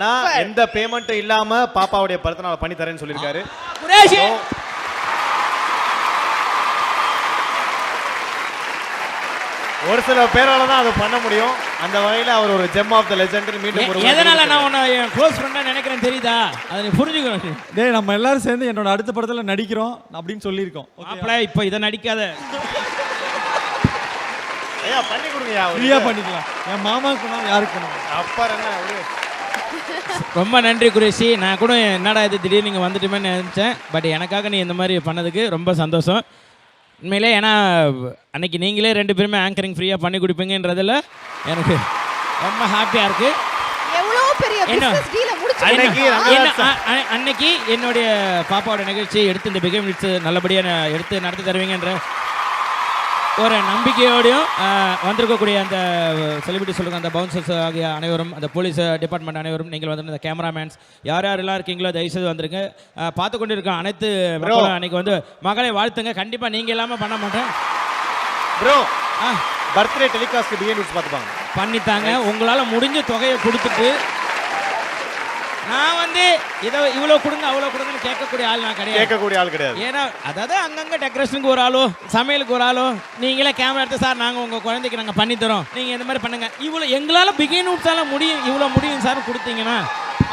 நான் எந்த பேமெண்ட்டும் இல்லாம பாப்பாவுடைய பிறந்தநாள் பண்ணி தரேன்னு சொல்லிருக்காரு. ஒரு சில பேரால தான் அது பண்ண முடியும். அந்த வகையில அவர் ஒரு ஜெம் ஆஃப் தி லெஜெண்ட். மீண்டும் ஒரு எதனால நான் உன்னை என் க்ளோஸ் ஃப்ரெண்டா நினைக்கிறேன் தெரியுதா? அதை நீ புரிஞ்சுக்கணும். டேய் நம்ம எல்லாரும் சேர்ந்து என்னோட அடுத்த படத்துல நடிக்கிறோம் அப்படின்னு சொல்லியிருக்கோம். மாப்ள இப்போ இத நடிக்காத. ஐயா பண்ணி கொடுங்கயா. ஃப்ரீயா பண்ணிக்கலாம். என் மாமாக்கு பண்ணா யாருக்கு பண்ணுங்க? அப்பா என்ன அப்படியே. ரொம்ப நன்றி குரேஷி. நான் கூட என்னடா இது திடீர்னு நீங்கள் வந்துட்டுமேன்னு நினச்சேன். பட் எனக்காக நீ இந்த மாதிரி பண்ணதுக்கு ரொம்ப சந்தோஷம் உண்மையிலே. ஏன்னா அன்னைக்கு நீங்களே 2 பேருமே ஆங்கரிங் ஃப்ரீயாக பண்ணி கொடுப்பீங்கன்றதில் எனக்கு ரொம்ப ஹாப்பியாக இருக்குது. அன்னைக்கு என்னுடைய பாப்பாவோட நிகழ்ச்சியை எடுத்து இந்த பிகேம் மினிட்ஸ் நல்லபடியாக எடுத்து நடத்தி தருவீங்கன்ற ஒரு நம்பிக்கையோடையும் வந்திருக்கக்கூடிய அந்த செலிபிரிட்டி சொல்லுங்கள், அந்த பவுன்சர்ஸ் ஆகிய அனைவரும், அந்த போலீஸ் டிபார்ட்மெண்ட் அனைவரும், நீங்கள் வந்து இந்த கேமராமேன்ஸ் யார் யாரெல்லாம் இருக்கீங்களோ தயவுசெய்து வந்துருங்க. பார்த்து கொண்டு இருக்க அனைத்து மக்களும் அன்றைக்கி வந்து மகளை வாழ்த்துங்க. கண்டிப்பாக நீங்கள் இல்லாமல் பண்ண மாட்டேன் ப்ரோ. பர்த்டே டெலிகாஸ்ட் பிகேம் பார்த்துப்பாங்க பண்ணித்தாங்க. உங்களால் முடிஞ்ச தொகையை கொடுத்துட்டு நான் வந்து இவ்வளோ கொடுங்க அவ்வளோ கொடுங்கன்னு கேட்கக்கூடிய ஆள் நான் கிடையாது. ஏன்னா அதாவது அங்கங்கே டெக்கரேஷனுக்கு ஒரு ஆளோ சமையலுக்கு ஒரு ஆளோ நீங்களே கேமரா எடுத்து சார் நாங்கள் உங்கள் குழந்தைக்கு நாங்கள் பண்ணித்தரோம் நீங்கள் இந்த மாதிரி பண்ணுங்க இவ்வளோ எங்களால் பிகின் உட்ஸால முடியும் இவ்வளோ முடியும் சார் கொடுத்தீங்கன்னா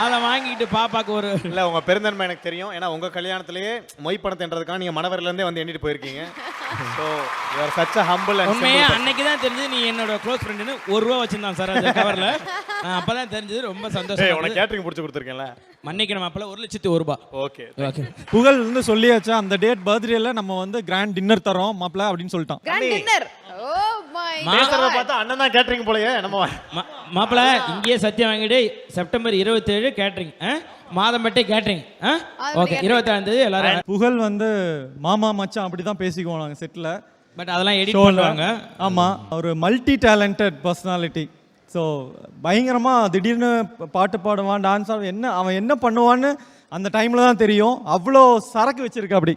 அதை வாங்கிட்டு பாப்பாக்கு ஒரு இல்லை உங்கள் பெருந்தன்மை எனக்கு தெரியும். ஏன்னா உங்கள் கல்யாணத்திலேயே மொய் பணத்தைன்றதுக்காக நீங்கள் மணவரிலேருந்தே வந்து எண்ணிட்டு போயிருக்கீங்க. So you are such a humble. உண்மையே அன்னைக்கு தான் தெரிஞ்சது நீ என்னோட க்ளோஸ் ஃப்ரெண்டுன்னு ₹1 வச்சிருந்தான் சார் அந்த கவரில். அப்போ தான் தெரிஞ்சது. ரொம்ப சந்தோஷம். உனக்கு கேட்டரிங் பிடிச்சி கொடுத்துருக்கேன்ல. மன்னிக்கணும் மாப்பிள்ள ₹1,01,000. Okay okay. புகழ் வந்து சொல்லியாச்சா அந்த டேட் பர்த்டேல நம்ம வந்து கிராண்ட் டின்னர் தரோம் மாப்பிள்ள அப்படின்னு சொல்லிட்டான். Grand dinner. ஓ மை மாஸ்டரை பார்த்தா அண்ணன் தான் கேட்டரிங் போலயே நம்ம மாப்பிள்ள இங்கேயே சத்தியம் வாங்கிட்டு September 27 catering Madhampatti catering. Okay 27 எல்லாரும். புகழ் வந்து மாமா மச்சான் அப்படி தான் பேசிக்குவோம் நாங்கள் செட்டில். பட் அதெல்லாம் எடிட் பண்ணுவாங்க. ஆமாம் ஒரு மல்டி டேலண்டட் பர்சனாலிட்டி. ஸோ பயங்கரமாக திடீர்னு பாட்டு பாடுவான், டான்ஸ் ஆடுவான், அவன் என்ன பண்ணுவான்னு அந்த டைமில் தான் தெரியும். அவ்வளோ சரக்கு வச்சிருக்க அப்படி.